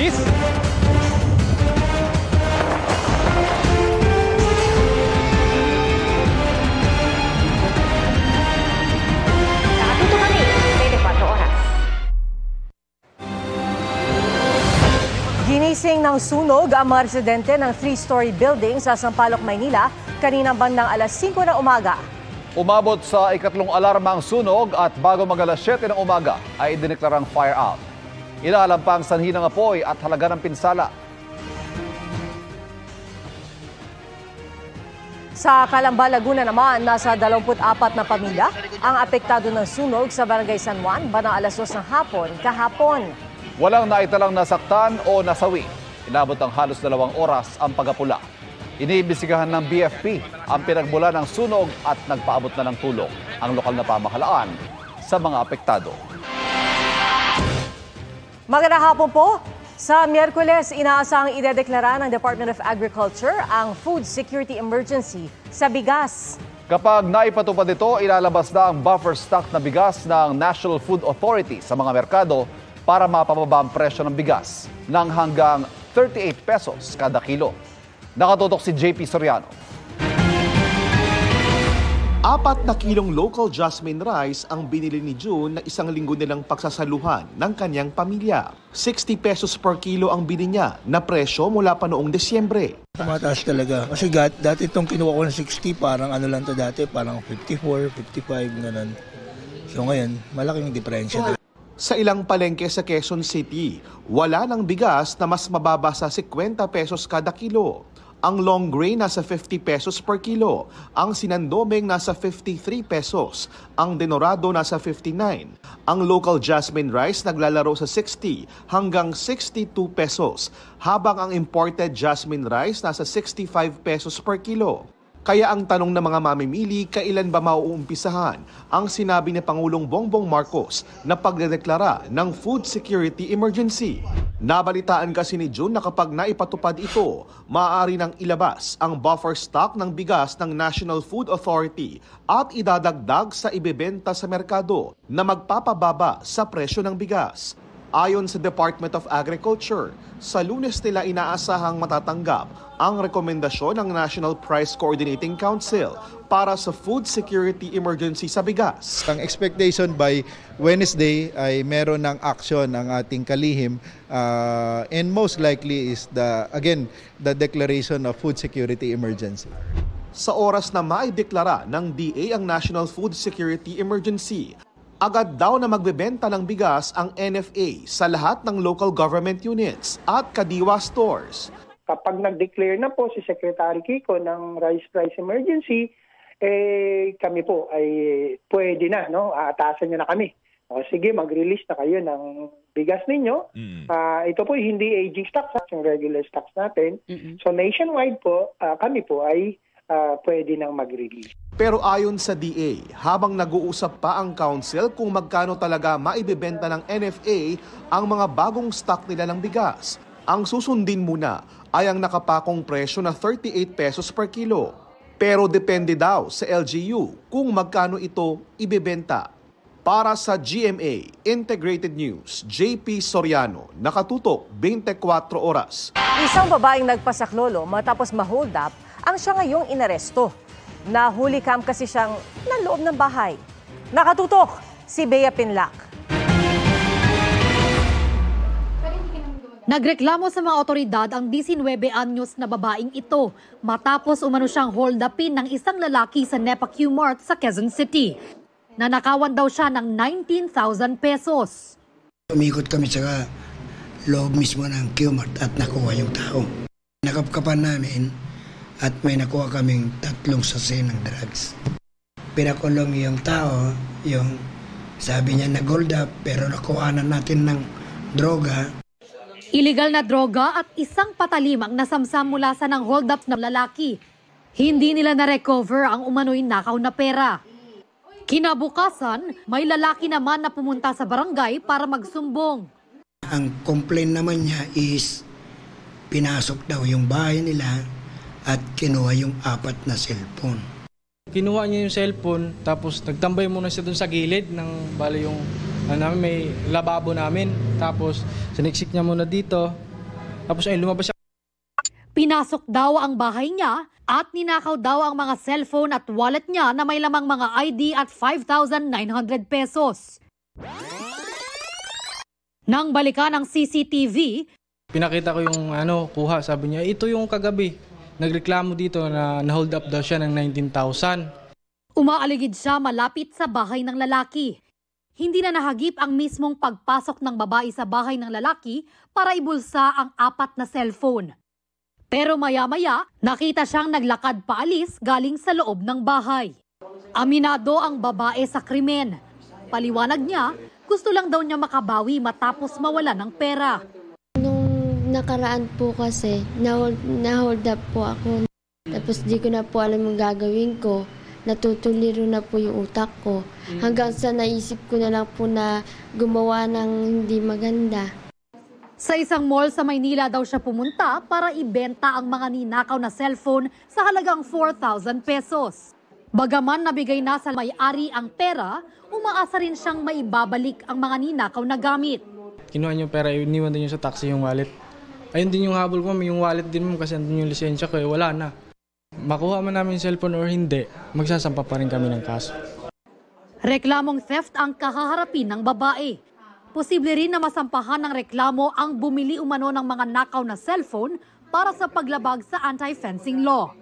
Miss? Nakatuto kami, 24 oras. Ginising ng sunog ang mga residente ng 3-story building sa Sampaloc, Maynila kaninang bandang alas 5 ng umaga. Umabot sa ikatlong alarma ang sunog at bago mag-alas 7 ng umaga ay idineklarang fire out. Inaalam pa ang sanhi ng apoy at halaga ng pinsala. Sa Calamba, Laguna naman, nasa 24 na pamilya ang apektado ng sunog sa Barangay San Juan bandang alas 2 ng hapon kahapon. Walang naitalang nasaktan o nasawi. Inabot ang halos 2 oras ang pagapula. Iniimbestigahan ng BFP ang pinagmula ng sunog at nagpaabot na ng tulong ang lokal na pamahalaan sa mga apektado. Magandang hapon po. Sa Miyerkules, inaasahang idedeklara ng Department of Agriculture ang food security emergency sa bigas. Kapag naipatupad ito, ilalabas na ang buffer stock na bigas ng National Food Authority sa mga merkado para mapababa ang presyo ng bigas ng hanggang 38 pesos kada kilo. Nakatutok si JP Soriano. 4 na kilong local jasmine rice ang binili ni June na 1 linggo nilang pagsasaluhan ng kanyang pamilya. 60 pesos per kilo ang bili niya na presyo mula pa noong Desyembre. Tumataas talaga. Kasi dati itong kinuha ko ng 60, parang ano lang to dati, parang 54, 55, ganun. So ngayon, malaking diferensya. Sa ilang palengke sa Quezon City, wala ng bigas na mas mababa sa 50 pesos kada kilo. Ang long grain nasa 50 pesos per kilo, ang sinandomeng nasa 53 pesos, ang denorado nasa 59. Ang local jasmine rice naglalaro sa 60 hanggang 62 pesos, habang ang imported jasmine rice nasa 65 pesos per kilo. Kaya ang tanong ng mga mamimili, kailan ba mauumpisahan ang sinabi ni Pangulong Bongbong Marcos na pagdedeklara ng food security emergency. Nabalitaan kasi ni June na kapag naipatupad ito, maaari nang ilabas ang buffer stock ng bigas ng National Food Authority at idadagdag sa ibebenta sa merkado na magpapababa sa presyo ng bigas. Ayon sa Department of Agriculture, sa Lunes nila inaasahang matatanggap ang rekomendasyon ng National Price Coordinating Council para sa food security emergency sa bigas. Ang expectation by Wednesday ay meron ng action ang ating kalihim and most likely is the declaration of food security emergency. Sa oras na maideklara ng DA ang National Food Security Emergency, agad daw na magbebenta ng bigas ang NFA sa lahat ng local government units at kadiwa stores. Kapag nag-declare na po si Secretary Kiko ng rice price emergency, kami po ay pwede na, no? Aatasan niyo na kami. O sige, mag-release na kayo ng bigas ninyo. Ito po hindi aging stocks, yung regular stocks natin. So nationwide po, kami po ay pwede nang mag-release. Pero ayon sa DA, habang nag-uusap pa ang council kung magkano talaga maibebenta ng NFA ang mga bagong stock nila ng bigas, ang susundin muna ay ang nakapakong presyo na 38 pesos per kilo. Pero depende daw sa LGU kung magkano ito ibebenta. Para sa GMA Integrated News, JP Soriano, nakatutok 24 oras. Isang babaeng nagpasaklolo matapos ma-hold up ang siya ngayong inaresto. Nahuli kam kasi siyang naloob ng bahay. Nakatutok si Bea Pinlac. Nagreklamo sa mga otoridad ang 19 anyos na babaeng ito matapos umano siyang hold upin ng isang lalaki sa Nepa Q-Mart sa Quezon City. Nanakawan daw siya ng 19,000 pesos. Umikot kami sa loob mismo ng Q-Mart at nakuha yung tao. Nakapkapan namin at may nakuha kaming 3 sachet ng drugs. Pinakulong yung tao, yung sabi niya nag-hold up pero nakuhanan natin ng droga. Illegal na droga at isang patalim ang nasamsam mula sa ng hold up ng lalaki. Hindi nila na-recover ang umano'y nakaw na pera. Kinabukasan, may lalaki naman na pumunta sa barangay para magsumbong. Ang complaint naman niya is pinasok daw yung bahay nila at kinuha yung 4 na cellphone. Kinuha niya yung cellphone tapos nagtambay muna siya dun sa gilid ng bali yung may lababo namin. Tapos siniksik niya muna dito Tapos ay lumabas siya. Pinasok daw ang bahay niya at ninakaw daw ang mga cellphone at wallet niya na may lamang mga ID at 5,900 pesos. Nang balikan ng CCTV, Pinakita ko yung kuha. Sabi niya, ito yung kagabi. Nagreklamo dito na na-hold up daw siya ng 19,000. umaaligid siya malapit sa bahay ng lalaki. Hindi na nahagip ang mismong pagpasok ng babae sa bahay ng lalaki para ibulsa ang 4 na cellphone. Pero maya-maya, nakita siyang naglakad paalis galing sa loob ng bahay. Aminado ang babae sa krimen. Paliwanag niya, gusto lang daw niya makabawi matapos mawala ng pera. Nung nakaraan po kasi, na-hold up po ako. Tapos di ko na po alam yung gagawin ko. Natutuliro na po yung utak ko. Hanggang sa naisip ko na lang po na gumawa ng hindi maganda. Sa isang mall sa Maynila daw siya pumunta para ibenta ang mga ninakaw na cellphone sa halagang 4,000 pesos. Bagaman nabigay na sa may-ari ang pera, umaasa rin siyang maibabalik ang mga ninakaw na gamit. Kinuha niyo pera, iniwan din niyo sa taxi yung wallet. Ayun din yung habol ko, yung wallet din mo kasi andun yung lisensya ko, wala na. Makuha man namin yung cellphone or hindi, magsasampa pa rin kami ng kaso. Reklamong theft ang kahaharapin ng babae. Posible rin na masampahan ng reklamo ang bumili umano ng mga nakaw na cellphone para sa paglabag sa anti-fencing law.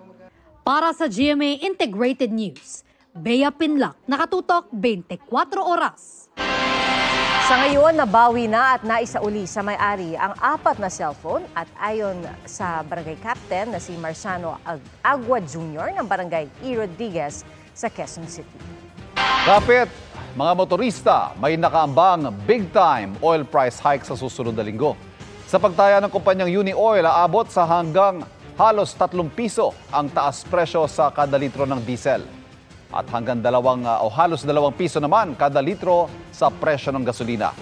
Para sa GMA Integrated News, Bea Pinlac, nakatutok 24 oras. Sa ngayon, nabawi na at naisauli sa may-ari ang 4 na cellphone at ayon sa barangay captain na si Marciano Agua Jr. ng barangay E. Rodriguez sa Quezon City. Kapit, mga motorista, may nakaambang big-time oil price hike sa susunod na linggo. Sa pagtaya ng kumpanyang Uni Oil, aabot sa hanggang halos 3 piso ang taas presyo sa kada litro ng diesel. At hanggang halos 2 piso naman kada litro sa presyo ng gasolina.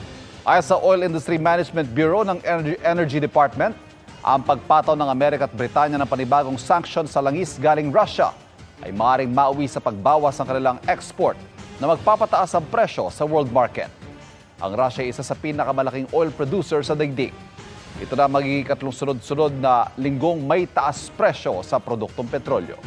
Ayon sa Oil Industry Management Bureau ng Energy Department, ang pagpataw ng Amerika at Britanya ng panibagong sanction sa langis galing Russia ay maaaring mauwi sa pagbawas ng kanilang export na magpapataas ang presyo sa world market. Ang Russia ay isa sa pinakamalaking oil producer sa daigdig. Ito na magiging 3 sunod-sunod na linggong may taas presyo sa produktong petrolyo.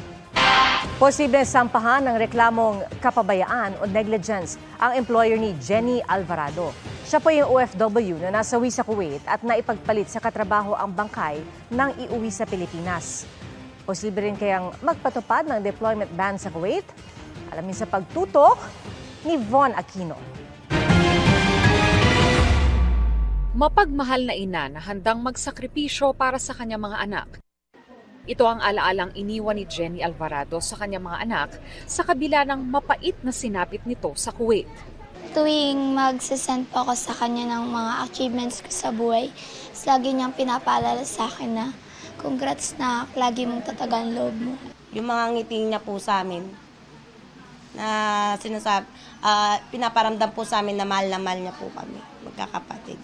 Posibleng sampahan ng reklamong kapabayaan o negligence ang employer ni Jenny Alvarado. Siya po yung OFW na nasawi sa Kuwait at naipagpalit sa katrabaho ang bangkay nang iuwi sa Pilipinas. Posible rin kayang magpatupad ng deployment ban sa Kuwait? Alamin sa pagtutok ni Von Aquino. Mapagmahal na ina na handang magsakripisyo para sa kanyang mga anak. Ito ang alaalang iniwan ni Jenny Alvarado sa kanyang mga anak sa kabila ng mapait na sinapit nito sa Kuwait. Tuwing magsasend po ako sa kanya ng mga achievements ko sa buhay, lagi niyang pinapaalala sa akin na congrats na lagi mong tatagan loob mo. Yung mga ngiti niya po sa amin, na sinasabi, pinaparamdam po sa amin na mahal niya po kami, magkakapatid.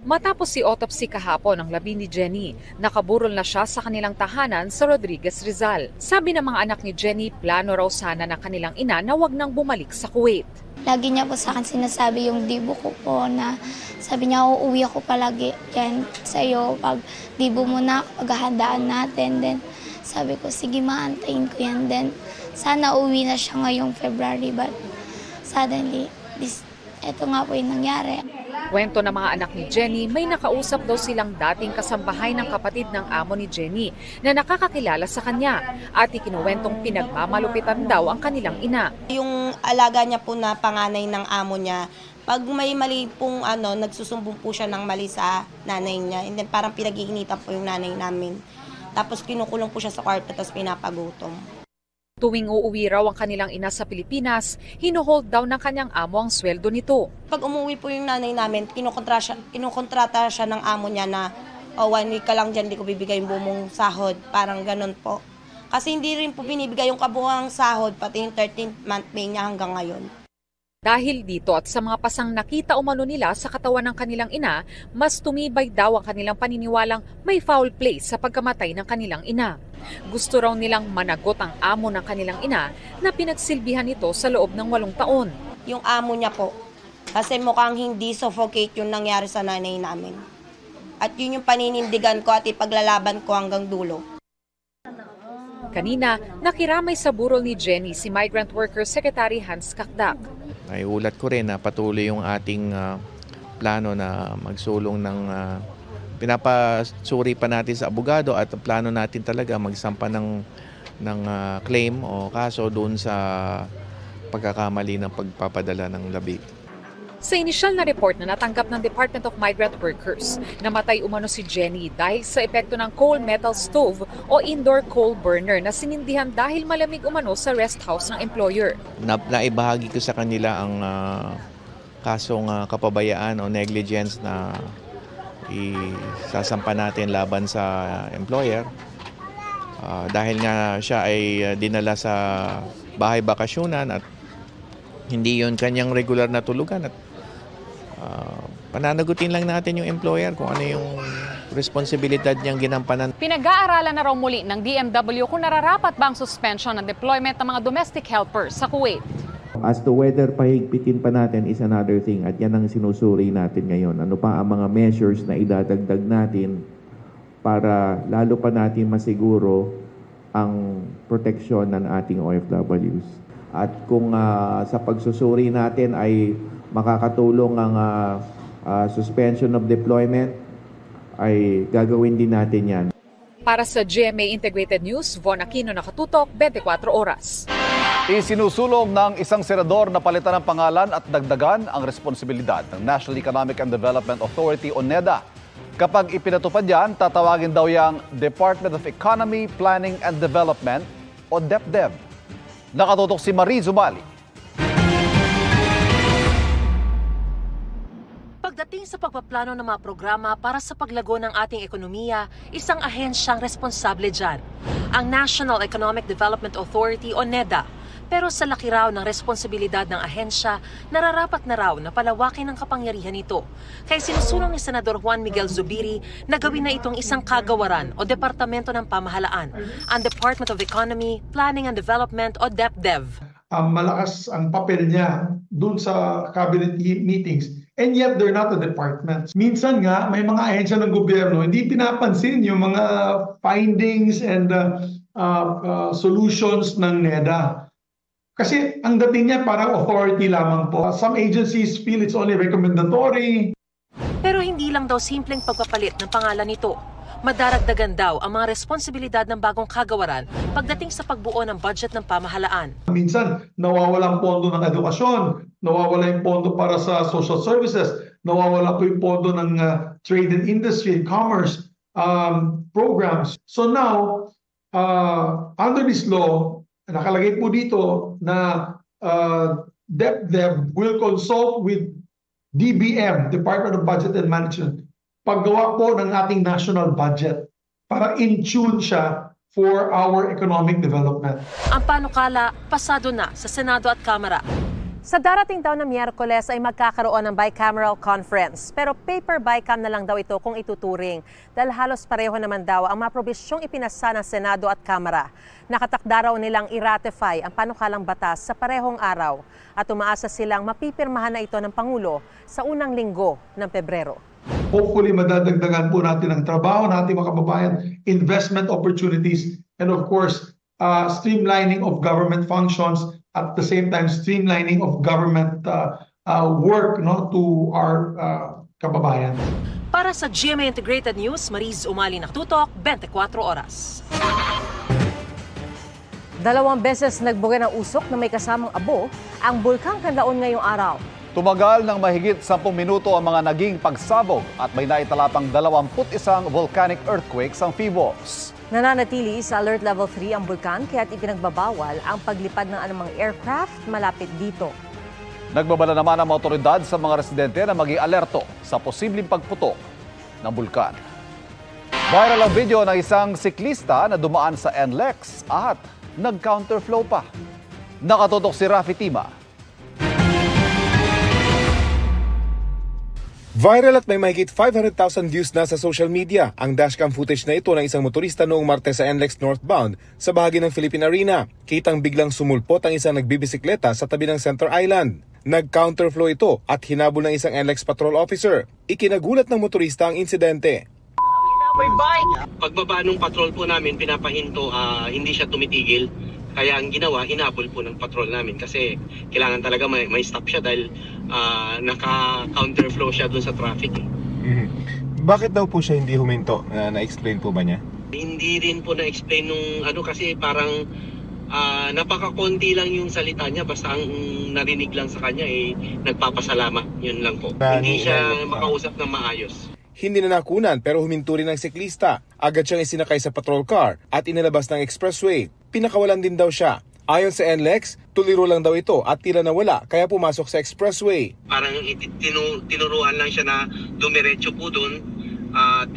Matapos si autopsy kahapon ng labi ni Jenny, nakaburol na siya sa kanilang tahanan sa Rodriguez, Rizal. Sabi ng mga anak ni Jenny, plano raw sana ng kanilang ina na wag nang bumalik sa Kuwait. Lagi niya po sa akin sinasabi yung dibo ko po na sabi niya, uuwi ako palagi yan sa iyo pag dibo mo na, paghahandaan natin. Then sabi ko, sige maantayin ko yan. Then sana uwi na siya ngayong February, but suddenly, eto nga po yung nangyari. Kwento ng mga anak ni Jenny, may nakausap daw silang dating kasambahay ng kapatid ng amo ni Jenny na nakakakilala sa kanya at ikinuwentong pinagmamalupitan daw ang kanilang ina. Yung alaga niya po na panganay ng amo niya, pag may mali pong nagsusumbong po siya ng mali sa nanay niya, and then parang pinag-iinitan po yung nanay namin. Tapos kinukulong po siya sa kwarto tapos pinapagutom. Tuwing uuwi raw ang kanilang ina sa Pilipinas, hinuhold down ng kanyang amo ang sweldo nito. Pag umuwi po yung nanay namin, kinukontrata siya ng amo niya na 1 week ka lang dyan, di ko bibigay yung bumong sahod. Parang ganun po. Kasi hindi rin po binibigay yung kabuhang sahod, pati yung 13th month pay niya hanggang ngayon. Dahil dito at sa mga pasang nakita umano nila sa katawan ng kanilang ina, mas tumibay daw ang kanilang paniniwalang may foul play sa pagkamatay ng kanilang ina. Gusto raw nilang managot ang amo ng kanilang ina na pinagsilbihan nito sa loob ng 8 taon. Yung amo niya po, kasi mukhang hindi suffocate yung nangyari sa nanay namin. At yun yung paninindigan ko at ipaglalaban ko hanggang dulo. Kanina, nakiramay sa burol ni Jenny si Migrant Workers Secretary Hans Kakdak. Ay ulat ko rin na patuloy yung ating plano na magsulong ng pinapasuri pa natin sa abogado at plano natin talaga magsampa ng claim o kaso doon sa pagkakamali ng pagpapadala ng labi. Sa inisyal na report na natanggap ng Department of Migrant Workers, namatay umano si Jenny dahil sa epekto ng coal metal stove o indoor coal burner na sinindihan dahil malamig umano sa rest house ng employer. Naibahagi ko sa kanila ang kasong kapabayaan o negligence na isasampa natin laban sa employer. Dahil nga siya ay dinala sa bahay bakasyonan at hindi yon kanyang regular na tulugan at pananagutin lang natin yung employer kung ano yung responsibilidad niyang ginampanan. Pinag-aaralan na raw muli ng DMW kung nararapat ba ang suspension ng deployment ng mga domestic helpers sa Kuwait. As to whether pahigpitin pa natin is another thing at yan ang sinusuri natin ngayon. Ano pa ang mga measures na idadagdag natin para lalo pa natin masiguro ang proteksyon ng ating OFWs. At kung sa pagsusuri natin ay makakatulong ang suspension of deployment, ay gagawin din natin yan. Para sa GMA Integrated News, Von Aquino, nakatutok, 24 oras. Isinusulong ng isang senador na palitan ng pangalan at dagdagan ang responsibilidad ng National Economic and Development Authority o NEDA. Kapag ipinatupad yan, tatawagin daw yang Department of Economy, Planning and Development o DepDev. Nakatutok si Marie Zumali. Pagdating sa pagpaplano ng mga programa para sa paglago ng ating ekonomiya, isang ahensyang responsable dyan, ang National Economic Development Authority o NEDA. Pero sa laki raw ng responsibilidad ng ahensya, nararapat na raw na palawakin ang kapangyarihan nito. Kaya sinusulong ni Senador Juan Miguel Zubiri na gawin na itong isang kagawaran o Departamento ng Pamahalaan, ang Department of Economy, Planning and Development o DepDev. Malakas ang papel niya dun sa cabinet meetings. And yet, they're not a department. Minsan nga, may mga ahensya ng gobyerno, hindi pinapansin yung mga findings and solutions ng NEDA. Kasi ang dating niya parang authority lamang po. Some agencies feel it's only recommendatory. Pero hindi lang daw simpleng pagpapalit ng pangalan nito. Madaragdagan daw ang mga responsibilidad ng bagong kagawaran pagdating sa pagbuo ng budget ng pamahalaan. Minsan, nawawala ang pondo ng edukasyon, nawawala yung pondo para sa social services, nawawala po yung pondo ng trade and industry and commerce programs. So now, under this law, nakalagay po dito na DepDev will consult with DBM, Department of Budget and Management, paggawa po ng ating national budget para in tune siya for our economic development. Ang panukala, pasado na sa Senado at Kamara. Sa darating taon na Miyerkules ay magkakaroon ng bicameral conference. Pero paper bicam na lang daw ito kung ituturing. Dahil halos pareho naman daw ang mga probisyong ipinasa ng Senado at Kamara. Nakatakda raw nilang i-ratify ang panukalang batas sa parehong araw. At umaasa silang mapipirmahan na ito ng Pangulo sa unang linggo ng Pebrero. Hopefully, madadagdagan po natin ang trabaho natin mga kababayan, investment opportunities, and of course, streamlining of government functions, at the same time, streamlining of government work to our kababayan. Para sa GMA Integrated News, Mariz Umali, nakatutok, 24 oras. 2 beses nagbuga ng usok na may kasamang abo ang Bulkang Kanlaon ngayong araw. Tumagal ng mahigit 10 minuto ang mga naging pagsabog at may naitalapang 21 volcanic earthquakes ang Philippines. Nananatili sa Alert Level 3 ang bulkan kaya't ipinagbabawal ang paglipad ng anumang aircraft malapit dito. Nagbabala naman ang mga otoridad sa mga residente na maging alerto sa posibleng pagputok ng bulkan. Viral ang video ng isang siklista na dumaan sa NLEX at nag-counterflow pa. Nakatutok si Rafi Tima. Viral at may mahigit 500,000 views na sa social media ang dashcam footage na ito ng isang motorista noong Martes sa NLEX northbound sa bahagi ng Philippine Arena. Kitang biglang sumulpot ang isang nagbibisikleta sa tabi ng Center Island. Nag-counterflow ito at hinabol ng isang NLEX patrol officer. Ikinagulat ng motorista ang insidente. Pagbaba ng patrol po namin, pinapahinto, hindi siya tumitigil. Kaya ang ginawa, hinabol po ng patrol namin kasi kailangan talaga may stop siya dahil naka-counterflow siya doon sa traffic. Bakit daw po siya hindi huminto? Na-explain po ba niya? Hindi rin po na-explain nung kasi parang napaka-konti lang yung salita niya, basta ang narinig lang sa kanya nagpapasalamat, yun lang po. Hindi siya makausap ng maayos. Hindi na nakunan pero huminto rin ang siklista. Agad siyang isinakay sa patrol car at inilabas ng expressway. Pinakawalan din daw siya. Ayon sa NLEX, tuliro lang daw ito at tila nawala kaya pumasok sa expressway. Parang tinuruan lang siya na dumiretso po doon at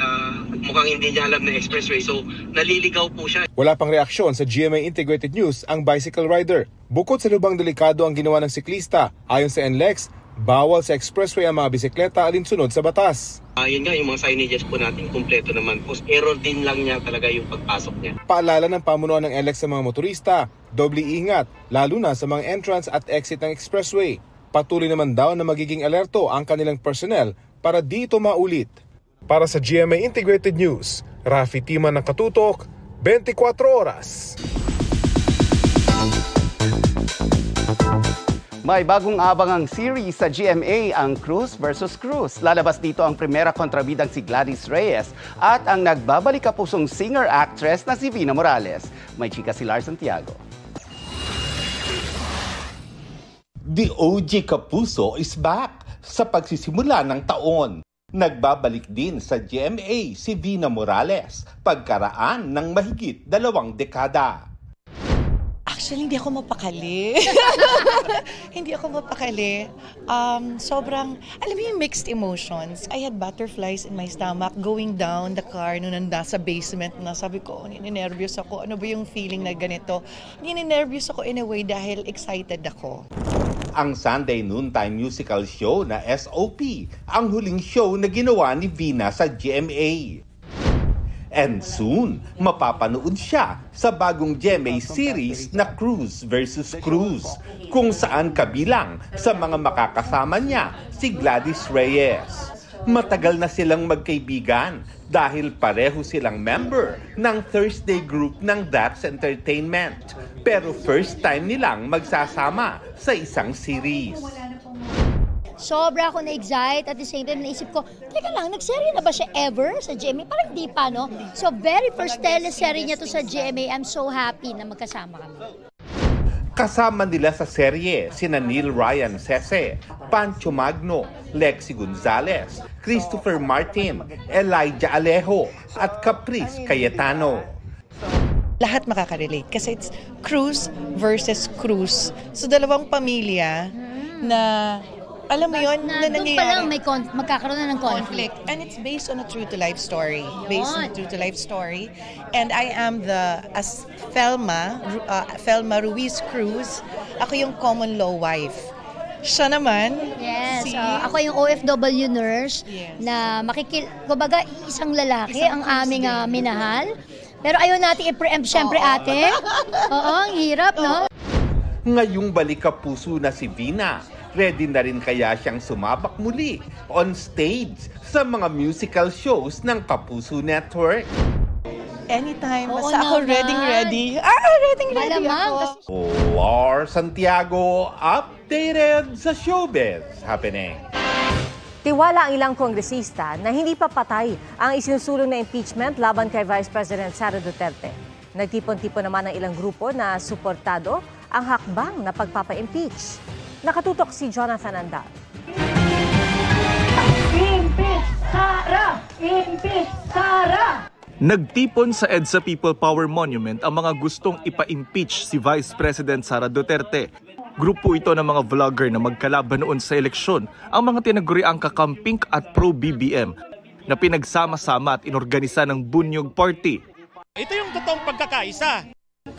mukhang hindi niya alam na expressway, so naliligaw po siya. Wala pang reaksyon sa GMA Integrated News ang bicycle rider. Bukod sa lubang delikado ang ginawa ng siklista, ayon sa NLEX, bawal sa expressway ang mga bisikleta alinsunod sa batas. Yun nga, yung mga signages po natin, kumpleto naman po. Error din lang niya talaga yung pagpasok niya. Paalala ng pamunuan ng NLEX sa mga motorista, doble ingat, lalo na sa mga entrance at exit ng expressway. Patuloy naman daw na magiging alerto ang kanilang personnel para di ito maulit. Para sa GMA Integrated News, Rafi Timan ng Katutok, 24 oras. May bagong abangang series sa GMA, ang Cruz vs. Cruz. Lalabas dito ang primera kontrabidang si Gladys Reyes at ang nagbabalik-kapusong singer-actress na si Vina Morales. May chika si Lars Santiago. The OG Kapuso is back sa pagsisimula ng taon. Nagbabalik din sa GMA si Vina Morales pagkaraan ng mahigit 2 dekada. Actually, hindi ako mapakali. Hindi ako mapakali. Sobrang, alam mo yung mixed emotions. I had butterflies in my stomach going down the car nung nasa basement na. Sabi ko, ninenervyos ako. Ano ba yung feeling na ganito? Ninenervyos ako in a way dahil excited ako. Ang Sunday noontime musical show na SOP, ang huling show na ginawa ni Vina sa GMA. And soon, mapapanood siya sa bagong GMA series na Cruz vs. Cruz, kung saan kabilang sa mga makakasama niya si Gladys Reyes. Matagal na silang magkaibigan dahil pareho silang member ng Thursday group ng That's Entertainment. Pero first time nilang magsasama sa isang series. Sobra ako na-excite at the same time naisip ko, teka lang, nagserye na ba siya ever sa GMA? Parang di pa, no? So very first teleserye niya to sa GMA. I'm so happy na magkasama kami. Kasama nila sa serye sina Neil Ryan Sese, Pancho Magno, Lexi Gonzalez, Christopher Martin, Elijah Alejo at Caprice Cayetano. Lahat makakarelate kasi it's Cruz versus Cruz. So dalawang pamilya na alam mo yun, na nangyayari. Doon pa lang may magkakaroon na ng conflict. And it's based on a true-to-life story. Based on a true-to-life story. And I am as Felma Ruiz Cruz. Ako yung common law wife. Siya naman. Yes, ako yung OFW nurse na kumbaga isang lalaki ang aming minahal. Pero ayaw natin i-preempt syempre ate. Oo, ang hirap, no? Ngayong balik kapuso na si Vina, ready na rin kaya siyang sumabak muli on stage sa mga musical shows ng Kapuso Network? Anytime, basta ako ready. Ready ako. Lars Santiago, updated sa showbiz happening. Tiwala ang ilang kongresista na hindi pa patay ang isinusulong na impeachment laban kay Vice President Sara Duterte. Nagtipon-tipon naman ang ilang grupo na suportado ang hakbang na pagpapa-impeach. Nakatutok si Jonathan Andal. Impeach Sara! Impeach Sara! Nagtipon sa EDSA People Power Monument ang mga gustong ipa-impeach si Vice President Sara Duterte. Grupo ito ng mga vlogger na magkalaban noon sa eleksyon, ang mga tinaguriang kakamping at pro-BBM na pinagsama-sama at inorganisa ng Bunyog Party. Ito yung totoong pagkakaisa.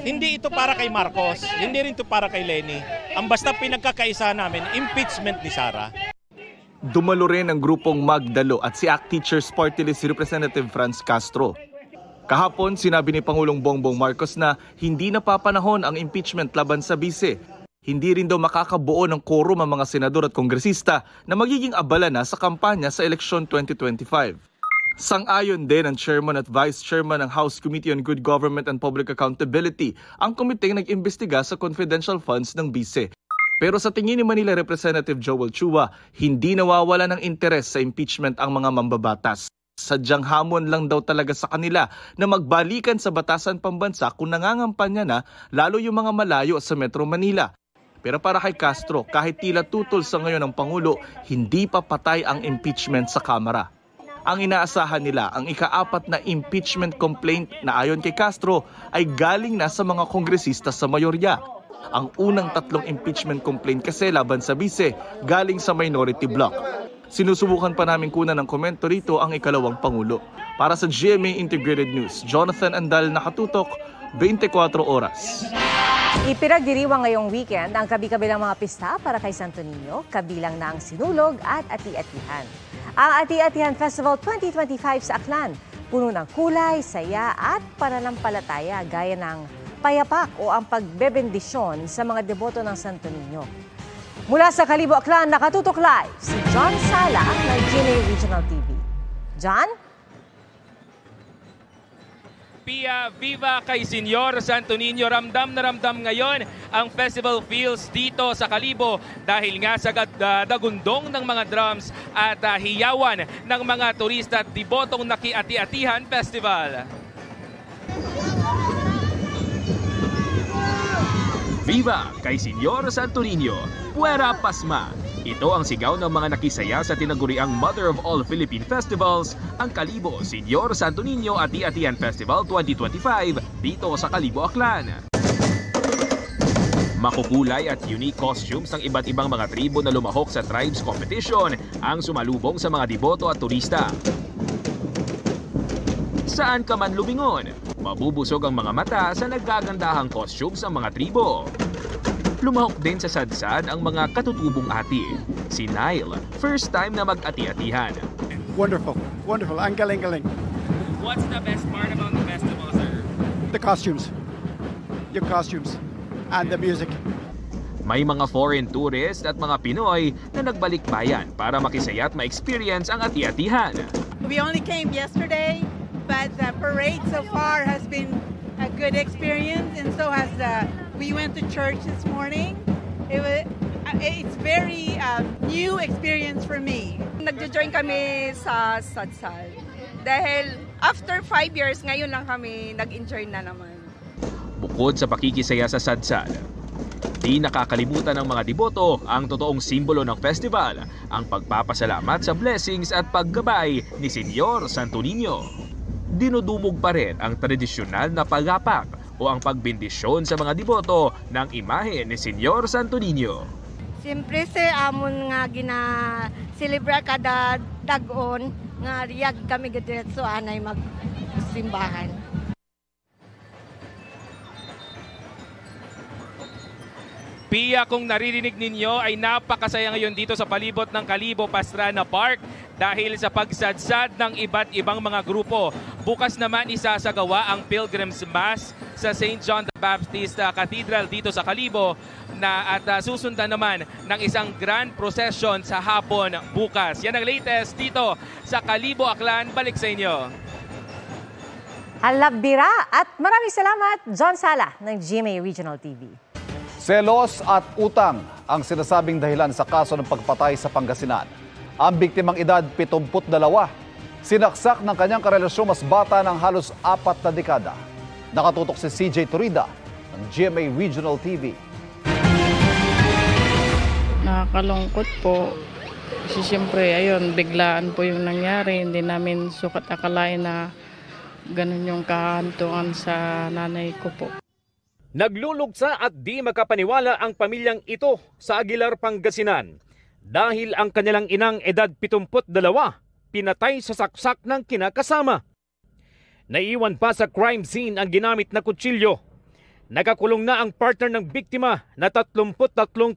Hindi ito para kay Marcos, hindi rin ito para kay Lenny. Ang basta pinagkakaisa namin, impeachment ni Sara. Dumalo rin ang grupong Magdalo at si ACT Teachers Party List Representative Franz Castro. Kahapon, sinabi ni Pangulong Bongbong Marcos na hindi napapanahon ang impeachment laban sa bise. Hindi rin daw makakabuo ng quorum ang mga senador at kongresista na magiging abala na sa kampanya sa eleksyon 2025. Sang-ayon din ang Chairman at Vice Chairman ng House Committee on Good Government and Public Accountability, ang komiteng nag-imbestiga sa confidential funds ng bise. Pero sa tingin ni Manila Representative Joel Chua, hindi nawawala ng interes sa impeachment ang mga mambabatas. Sadyang hamon lang daw talaga sa kanila na magbalikan sa batasan pambansa kung nangangampanya na lalo yung mga malayo sa Metro Manila. Pero para kay Castro, kahit tila tutol sa ngayon ng Pangulo, hindi pa patay ang impeachment sa Kamara. Ang inaasahan nila, ang ika-4 na impeachment complaint na ayon kay Castro ay galing na sa mga kongresista sa mayorya. Ang unang 3 impeachment complaint kasi laban sa bise, galing sa minority bloc. Sinusubukan pa namin kunan ng komento rito ang ikalawang Pangulo. Para sa GMA Integrated News, Jonathan Andal, nakatutok, 24 oras. Ipinagdiriwang ngayong weekend ang kabi-kabilang mga pista para kay Santo Niño, kabilang na ang Sinulog at Ati-Atihan. Ang Ati-Atihan Festival 2025 sa Aklan, puno ng kulay, saya at pananampalataya gaya ng payapak o ang pagbebendisyon sa mga deboto ng Santo Niño. Mula sa Kalibo, Aklan, nakatutok live si John Sala ng GMA Regional TV. John? Pia, viva kay Senyor Santo Niño. Ramdam na ramdam ngayon ang festival feels dito sa Kalibo dahil nga sa dagundong ng mga drums at hiyawan ng mga turista at debotong Ati-Atihan Festival. Viva kay Senyor Santo Niño, Puera Pasma. Ito ang sigaw ng mga nakisaya sa tinaguriang Mother of All Philippine Festivals, ang Kalibo Senyor Santo Niño Ati-Atihan Festival 2025 dito sa Kalibo, Aklan. Makukulay at unique costumes ng iba't ibang mga tribo na lumahok sa tribes competition ang sumalubong sa mga deboto at turista. Saan ka man lumingon, mabubusog ang mga mata sa naggagandahang costumes ng mga tribo. Lumahok din sa sadsad ang mga katutubong ati. Si Nile, first time na mag-ati-atihan. Wonderful, wonderful. Ang galing-galing. What's the best part about the festival, sir? The costumes. Your costumes. And the music. May mga foreign tourists at mga Pinoy na nagbalik bayan para makisaya at ma-experience ang ati-atihan. We only came yesterday, but the parade so far has been a good experience, and so has we went to church this morning. It's very new experience for me. Nagjo-join kami sa Sadsal dahil after 5 years ngayon lang kami nag-enjoy na naman. Bukod sa pakikisaya sa Sadsal, di nakakalimutan ng mga deboto ang totoong simbolo ng festival, ang pagpapasalamat sa blessings at paggabay ni Senyor Santo Niño. Dinudumog pa rin ang tradisyonal na pagapak o ang pagbindisyon sa mga deboto ng imahe ni Senyor Santo Niño. Siyempre amon nga gina-celebra kada dag-on nga riyag kami gadiretso anay magsimbahan. Pia, kung naririnig ninyo ay napakasaya ngayon dito sa palibot ng Kalibo Pastrana Park dahil sa pagsadsad ng iba't ibang mga grupo. Bukas naman isasagawa ang Pilgrim's Mass sa St. John the Baptist Cathedral dito sa Kalibo at susundan naman ng isang grand procession sa hapon bukas. Yan ang latest dito sa Kalibo, Aklan. Balik sa inyo. Halabira at maraming salamat, John Sala ng GMA Regional TV. Selos at utang ang sinasabing dahilan sa kaso ng pagpatay sa Pangasinan. Ang biktimang edad 72, sinaksak ng kanyang karelasyong mas bata ng halos 4 na dekada. Nakatutok si CJ Turida ng GMA Regional TV. Nakakalungkot po. Kasi siyempre, ayun, biglaan po yung nangyari. Hindi namin sukat akalain na ganun yung kahantungan sa nanay ko po. Naglulugsa at di makapaniwala ang pamilyang ito sa Aguilar, Pangasinan dahil ang kanilang inang edad 72 pinatay sa saksak ng kinakasama. Naiwan pa sa crime scene ang ginamit na kutsilyo. Nakakulong na ang partner ng biktima na 33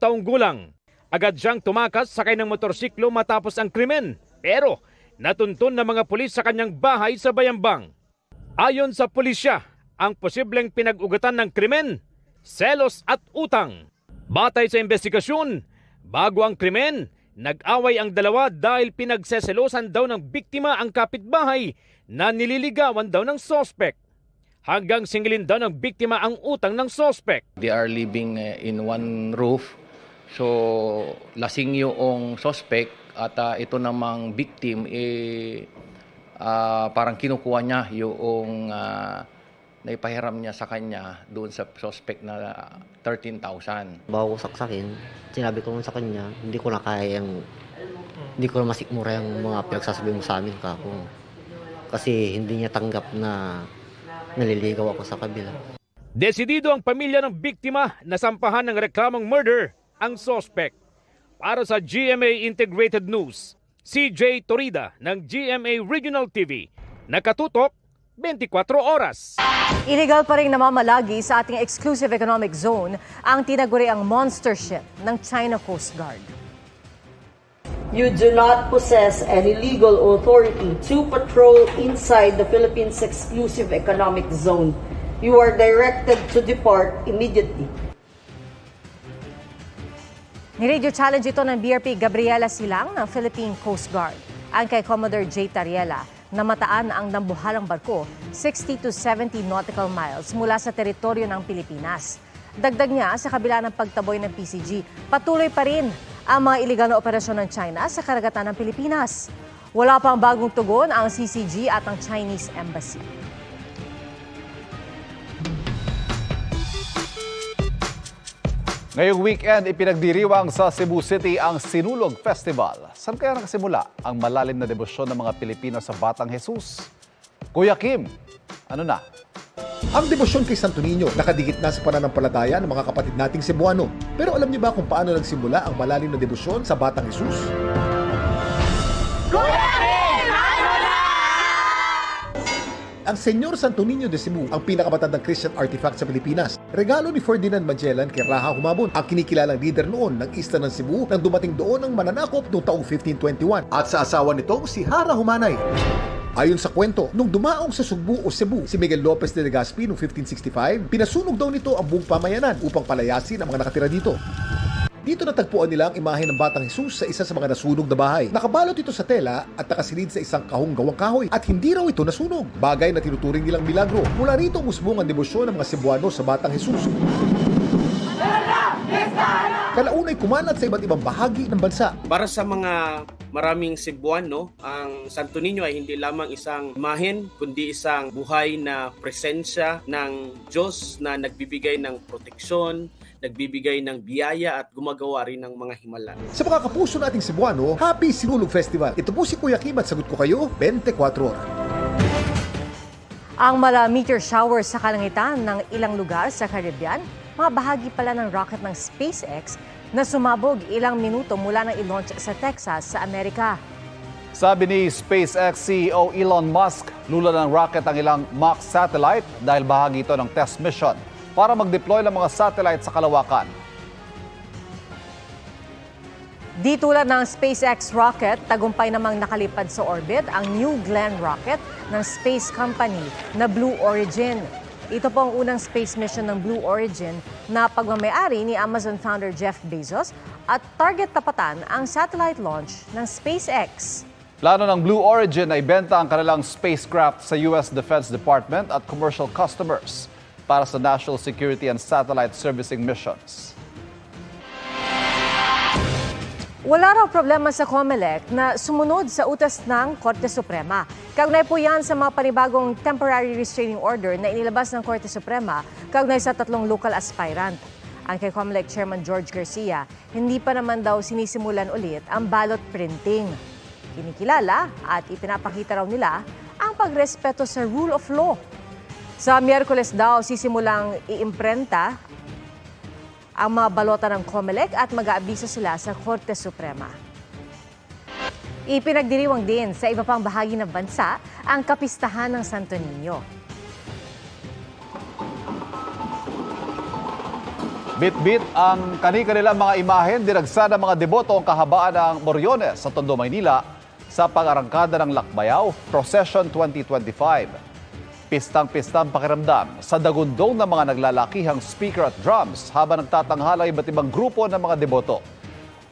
taong gulang. Agad siyang tumakas sakay ng motorsiklo matapos ang krimen pero natuntun ng mga pulis sa kanyang bahay sa Bayambang. Ayon sa pulisya, ang posibleng pinag-ugatan ng krimen, selos at utang. Batay sa investigasyon, bago ang krimen, nag-away ang dalawa dahil pinagseselosan daw ng biktima ang kapitbahay na nililigawan daw ng sospek. Hanggang singilin daw ng biktima ang utang ng sospek. They are living in one roof. So lasing yung sospek at ito namang victim parang kinukuha niya yung naipahiram niya sa kanya doon sa sospek na 13,000. Bago ko saksakin, sinabi ko sa kanya, hindi ko na masikmura yung mga pinagsasabi mo sa amin kako. Kasi hindi niya tanggap na naliligaw ako sa kabila. Desidido ang pamilya ng biktima na sampahan ng reklamong murder ang sospek. Para sa GMA Integrated News, CJ Torida ng GMA Regional TV. Nakatutok 24 oras. Illegal pa rin namamalagi sa ating exclusive economic zone ang tinaguriang monster ship ng China Coast Guard. You do not possess any legal authority to patrol inside the Philippines exclusive economic zone. You are directed to depart immediately. Ni-radio challenge ito ng BRP Gabriela Silang ng Philippine Coast Guard. Ang kay Commodore J. Tariela, namataan ang nambuhalang barko 60 to 70 nautical miles mula sa teritoryo ng Pilipinas. Dagdag niya, sa kabila ng pagtaboy ng PCG, patuloy pa rin ang mga iligal na operasyon ng China sa karagatan ng Pilipinas. Wala pang bagong tugon ang CCG at ang Chinese Embassy. Ngayong weekend, ipinagdiriwang sa Cebu City ang Sinulog Festival. Saan kaya nakasimula ang malalim na debosyon ng mga Pilipino sa Batang Jesus? Kuya Kim, ano na? Ang debosyon kay Santo Niño nakadikit na sa pananampalataya ng mga kapatid nating Cebuano. Pero alam niyo ba kung paano nagsimula ang malalim na debosyon sa Batang Jesus? Ang Senyor Santo Niño de Cebu ang pinakamatandang Christian artifact sa Pilipinas. Regalo ni Ferdinand Magellan kay Raha Humabon, ang kinikilalang leader noon ng isla ng Cebu nang dumating doon ang mananakop noong taong 1521 at sa asawa nitong si Hara Humanay. Ayon sa kwento, nung dumaong sa Sugbu o Cebu si Miguel Lopez de Legazpi noong 1565, pinasunog daw nito ang buong pamayanan upang palayasin ang mga nakatira dito. Dito natagpuan nila ang imahe ng Batang Jesus sa isa sa mga nasunog na bahay. Nakabalot ito sa tela at nakasilid sa isang kahong gawang kahoy at hindi raw ito nasunog. Bagay na tinuturing nilang milagro. Mula rito umusbong ang debosyon ng mga Cebuano sa Batang Jesus. Kalaunay kumalat sa iba't ibang bahagi ng bansa. Para sa mga maraming Cebuano, ang Santo Niño ay hindi lamang isang imahen, kundi isang buhay na presensya ng Diyos na nagbibigay ng proteksyon, nagbibigay ng biyaya at gumagawa rin ng mga himala. Sa mga kapuso nating Cebuano, Happy Sinulog Festival. Ito po si Kuya Kim at sagot ko kayo 24 oras. Ang mala meteor shower sa kalangitan ng ilang lugar sa Caribbean, mga bahagi pala ng rocket ng SpaceX na sumabog ilang minuto mula nang i-launch sa Texas sa Amerika. Sabi ni SpaceX CEO Elon Musk, lula ng rocket ang ilang Mach satellite dahil bahagi ito ng test mission para mag-deploy ng mga satellite sa kalawakan. Di tulad ng SpaceX rocket, tagumpay namang nakalipad sa orbit ang New Glenn rocket ng space company na Blue Origin. Ito po ang unang space mission ng Blue Origin na pagmamayari ni Amazon founder Jeff Bezos at target tapatan ang satellite launch ng SpaceX. Plano ng Blue Origin na ibenta ang kanilang spacecraft sa US Defense Department at commercial customers para sa national security and satellite servicing missions. Wala raw problema sa COMELEC na sumunod sa utas ng Korte Suprema. Kaugnay po yan sa mga panibagong temporary restraining order na inilabas ng Korte Suprema kaugnay sa 3 local aspirant. Ang kay COMELEC Chairman George Garcia, hindi pa naman daw sinisimulan ulit ang ballot printing. Kinikilala at ipinapakita raw nila ang pagrespeto sa rule of law. Sa Miyerkules daw sisimulang iimprenta ang mga balota ng COMELEC at mag-aabiso sila sa Korte Suprema. Ipinagdiriwang din sa iba pang bahagi ng bansa ang kapistahan ng Santo Niño. Bit-bit ang kani-kanilang mga imahen, dinagsa ng mga deboto ang kahabaan ng Moriones sa Tondo, Maynila sa pag-arangkada ng Lakbayaw Procession 2025. Pistang-pistang pakiramdam sa dagundong ng mga naglalakihang speaker at drums habang nagtatanghala iba't ibang grupo ng mga deboto.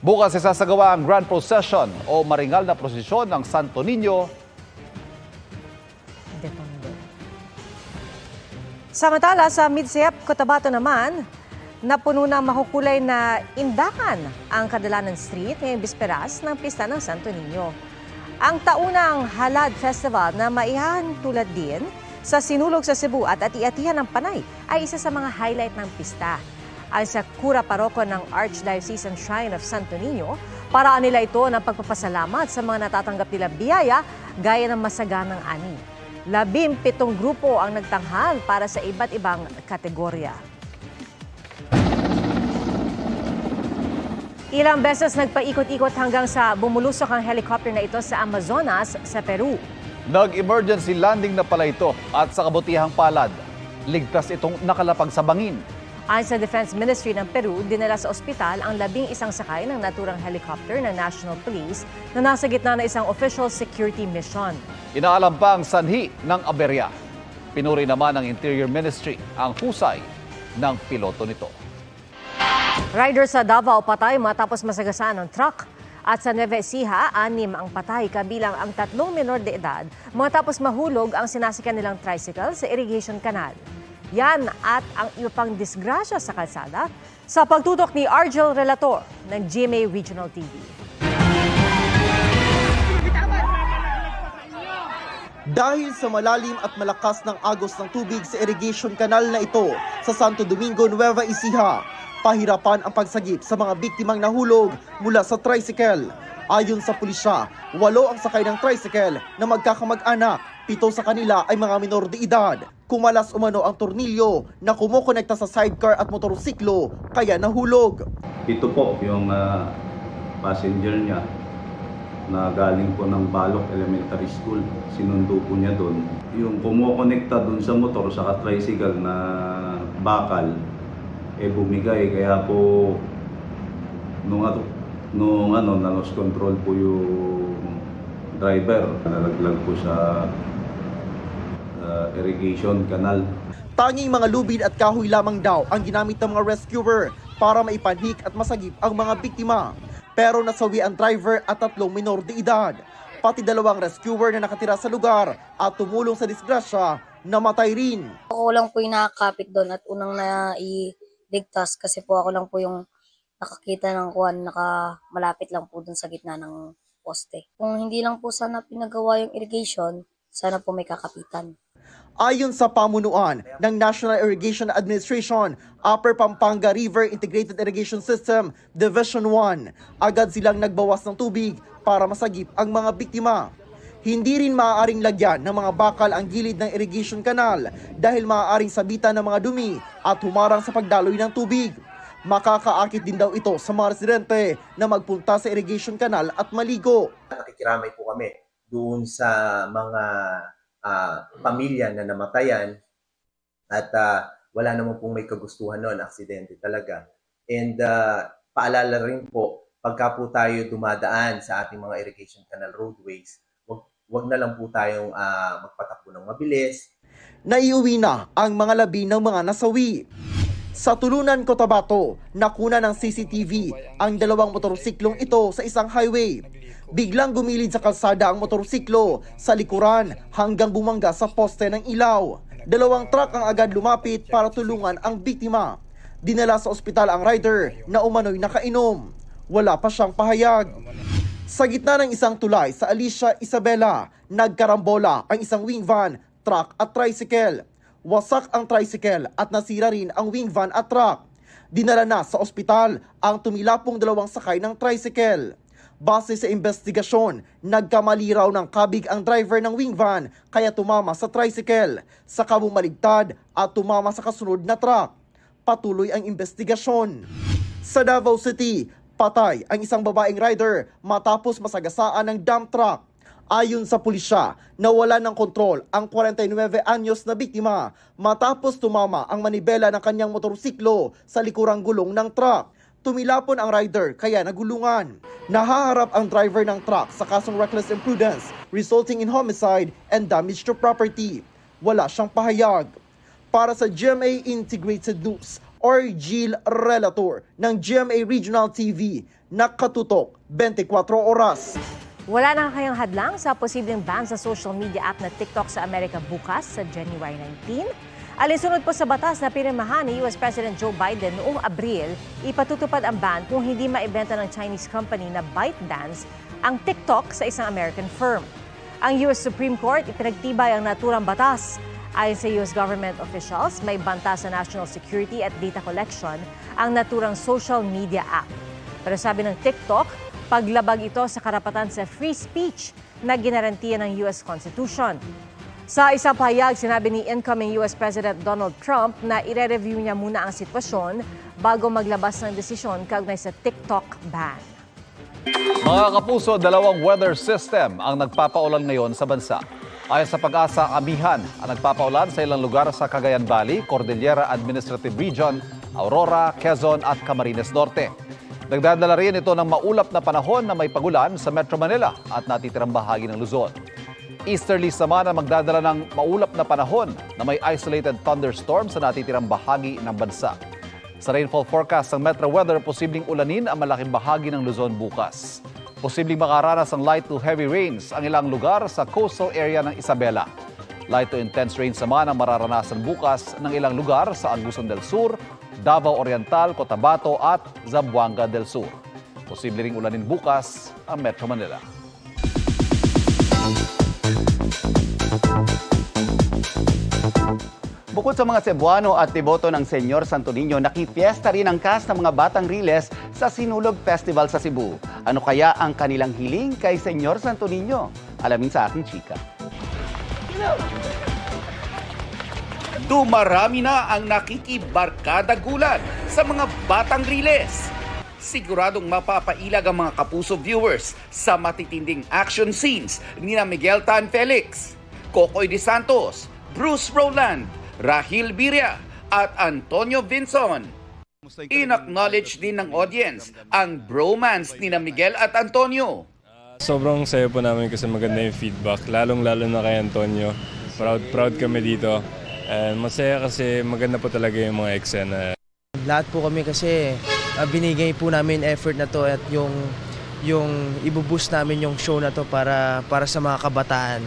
Bukas isasagawa ang Grand Procession o maringal na prosesyon ng Santo Niño. Samantala sa Midsayap, Cotabato naman, napuno ng makukulay na indakan ang Kadalanan Street ngayong bisperas ng pista ng Santo Niño. Ang taunang Halad Festival na maihahantulad din sa sinulog sa Cebu at ati-atihan ng Panay ay isa sa mga highlight ng pista. Ayon sa Kura Paroko ng Archdiocesan Shrine of Santo Niño, paraan nila ito ng pagpapasalamat sa mga natatanggap nilang biyaya gaya ng masaganang ani. 17 grupo ang nagtanghal para sa iba't ibang kategorya. Ilang beses nagpaikot-ikot hanggang sa bumulusok ang helicopter na ito sa Amazonas sa Peru. Nag-emergency landing na pala ito at sa kabutihang palad, ligtas itong nakalapag sa bangin. Ayon sa Defense Ministry ng Peru, dinala sa ospital ang 11 sakay ng naturang helicopter ng National Police na nasa gitna ng isang official security mission. Inaalam pa ang sanhi ng aberya. Pinuri naman ng Interior Ministry ang husay ng piloto nito. Rider sa Davao patay matapos masagasaan ng truck. At sa Nueva Ecija, 6 ang patay kabilang ang 3 menor de edad matapos mahulog ang sinasikan nilang tricycle sa irrigation canal. Yan at ang iba pang disgrasya sa kalsada sa pagtutok ni Argel Relator ng GMA Regional TV. Dahil sa malalim at malakas ng agos ng tubig sa irrigation canal na ito sa Santo Domingo, Nueva Ecija, pahirapan ang pagsagip sa mga biktimang nahulog mula sa tricycle. Ayon sa pulisya, 8 ang sakay ng tricycle na magkakamag-anak. 7 sa kanila ay mga minor de edad. Kumalas umano ang tornilyo na kumukonekta sa sidecar at motorsiklo kaya nahulog. Ito po yung passenger niya na galing po ng Balok Elementary School. Sinundo po niya doon. Yung kumukonekta doon sa motor sa tricycle na bakal bumigay kaya po nung na-lost control po yung driver, nalaglag po sa irrigation canal. Tanging mga lubid at kahoy lamang daw ang ginamit ng mga rescuer para maipanhik at masagip ang mga biktima. Pero nasawi ang driver at 3 minor de edad. Pati 2 rescuer na nakatira sa lugar at tumulong sa disgrasya, namatay rin. Ako lang po yung nakakapit doon at unang ligtas kasi po ako lang po yung nakakita ng malapit lang po dun sa gitna ng poste. Kung hindi lang po sana pinagawa yung irrigation, sana po may kakapitan. Ayon sa pamunuan ng National Irrigation Administration, Upper Pampanga River Integrated Irrigation System, Division 1, agad silang nagbawas ng tubig para masagip ang mga biktima. Hindi rin maaaring lagyan ng mga bakal ang gilid ng irrigation canal dahil maaaring sabitan ng mga dumi at humarang sa pagdaloy ng tubig. Makakaakit din daw ito sa mga residente na magpunta sa irrigation canal at maligo. Nakikiramay po kami doon sa mga pamilya na namatayan at wala naman pong may kagustuhan noon, aksidente talaga. And paalala rin po, pagka po tayo dumadaan sa ating mga irrigation canal roadways, wag na lang po tayong magpatakbo ng mabilis. Naiuwi na ang mga labi ng mga nasawi. Sa Tulunan, Cotabato, nakuna ng CCTV ang 2 motorsiklong ito sa isang highway. Biglang gumilid sa kalsada ang motorsiklo sa likuran hanggang bumangga sa poste ng ilaw. 2 truck ang agad lumapit para tulungan ang biktima. Dinala sa ospital ang rider na umano'y nakainom. Wala pa siyang pahayag. Sa gitna ng isang tulay sa Alicia, Isabela, nagkarambola ang isang wing van, truck at tricycle. Wasak ang tricycle at nasira rin ang wing van at truck. Dinala na sa ospital ang tumilapong 2 sakay ng tricycle. Base sa investigasyon, nagkamali raw ng kabig ang driver ng wing van kaya tumama sa tricycle. Saka bumaligtad at tumama sa kasunod na truck. Patuloy ang investigasyon. Sa Davao City, patay ang isang babaeng rider matapos masagasaan ng dump truck. Ayon sa pulisya, nawala ng kontrol ang 49 anyos na biktima matapos tumama ang manibela ng kanyang motorsiklo sa likurang gulong ng truck. Tumilapon ang rider kaya nagulungan. Nahaharap ang driver ng truck sa kasong reckless imprudence resulting in homicide and damage to property. wala siyang pahayag. Para sa GMA Integrated News, Orgil Relator ng GMA Regional TV, nakatutok 24 oras. Wala na kayang hadlang sa posibleng ban sa social media app na TikTok sa Amerika bukas sa January 19. Alinsunod po sa batas na pirmahan ni US President Joe Biden noong Abril, ipatutupad ang ban kung hindi maibenta ng Chinese company na ByteDance ang TikTok sa isang American firm. Ang US Supreme Court ipinagtibay ang naturang batas. Ayon sa US government officials, may banta sa national security at data collection ang naturang social media app. Pero sabi ng TikTok, paglabag ito sa karapatan sa free speech na ginarantiya ng US Constitution. Sa isang pahayag, sinabi ni incoming US President Donald Trump na ire-review niya muna ang sitwasyon bago maglabas ng desisyon kaugnay sa TikTok ban. Mga kapuso, dalawang weather system ang nagpapaulan ngayon sa bansa. Ayon sa Pag-asa, amihan ang nagpapaulan sa ilang lugar sa Cagayan Valley, Cordillera Administrative Region, Aurora, Quezon at Camarines Norte. Nagdadala rin ito ng maulap na panahon na may pagulan sa Metro Manila at natitirang bahagi ng Luzon. Easterlies naman ang magdadala ng maulap na panahon na may isolated thunderstorm sa natitirang bahagi ng bansa. Sa rainfall forecast ng Metro Weather, posibleng ulanin ang malaking bahagi ng Luzon bukas. Posibleng makaranas ng light to heavy rains ang ilang lugar sa coastal area ng Isabela. Light to intense rains naman ang mararanasan bukas ng ilang lugar sa Agusan del Sur, Davao Oriental, Cotabato at Zamboanga del Sur. Posible ring ulanin bukas ang Metro Manila. Bukod sa mga Cebuano at deboto ng Senyor Santo Niño, nakifiesta rin ang cast ng mga Batang Riles sa Sinulog Festival sa Cebu. Ano kaya ang kanilang hiling kay Senyor Santo Niño? Alamin sa aking chika. Dumarami na ang nakikibarkadagulan sa mga Batang Riles. Siguradong mapapailag ang mga kapuso viewers sa matitinding action scenes ni Miguel Tan Felix, Kokoy De Santos, Bruce Rowland, Rahil Birria at Antonio Vinson. In-acknowledge din ng audience ang bromance ni Miguel at Antonio. Sobrang saya po namin kasi maganda yung feedback, lalong-lalo na kay Antonio. Proud kami dito. And masaya kasi maganda po talaga yung mga eksena. Lahat po kami kasi binigay po namin effort na to at yung ibuboost namin yung show na to para sa mga kabataan.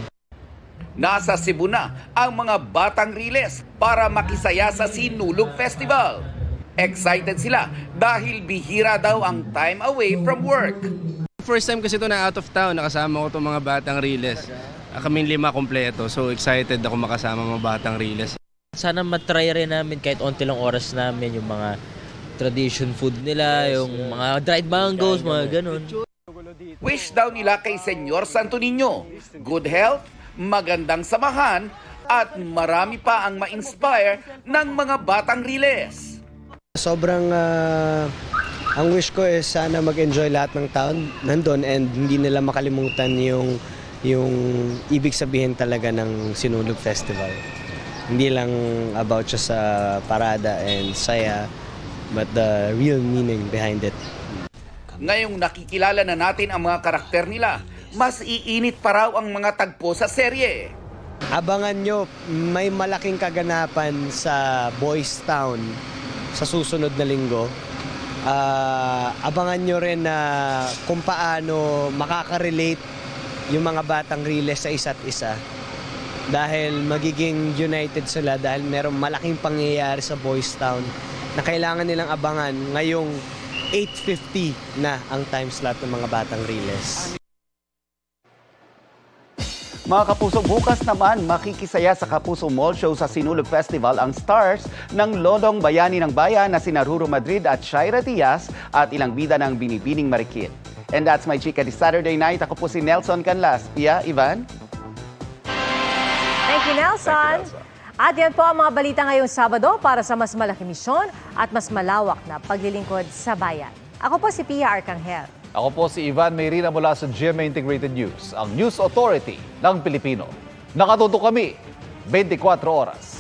Nasa Cebu na ang mga Batang Riles para makisaya sa Sinulog Festival. Excited sila dahil bihira daw ang time away from work. First time kasi ito na out of town, nakasama ko itong mga Batang Riles. Kaming 5 kompleto, so excited ako makasama mga Batang Riles. Sana matry rin namin kahit onti lang oras namin yung mga tradition food nila, yung mga dried mangoes, mga ganun. Wish daw nila kay Senyor Santo Niño good health, magandang samahan at marami pa ang ma-inspire ng mga Batang Riles. Sobrang ang wish ko is sana mag-enjoy lahat ng taon nandun and hindi nila makalimutan yung ibig sabihin talaga ng Sinulog Festival. Hindi lang about siya sa parada and saya, but the real meaning behind it. Ngayong nakikilala na natin ang mga karakter nila, mas iinit pa raw ang mga tagpo sa serye. Abangan nyo, may malaking kaganapan sa Boys Town sa susunod na linggo. Abangan nyo rin na kung paano makaka-relate yung mga Batang Riles sa isa't isa. Dahil magiging united sila dahil merong malaking pangyayari sa Boys Town na kailangan nilang abangan ngayong 8:50 na ang time slot ng mga Batang Riles. Mga kapuso, bukas naman makikisaya sa Kapuso Mall Show sa Sinulog Festival ang stars ng Lodong Bayani ng Bayan na sina Ruro Madrid at Shaira Diaz at ilang bida ng Binibining Marikit. And that's my chika this Saturday night. Ako po si Nelson Canlas. Pia, Ivan? Thank you, Nelson. At yan po ang mga balita ngayong Sabado para sa mas malaking misyon at mas malawak na paglilingkod sa bayan. Ako po si Pia Arcangel. Ako po si Ivan Mayrina mula sa GMA Integrated News, ang News Authority ng Pilipino. Nakatutok kami 24 oras.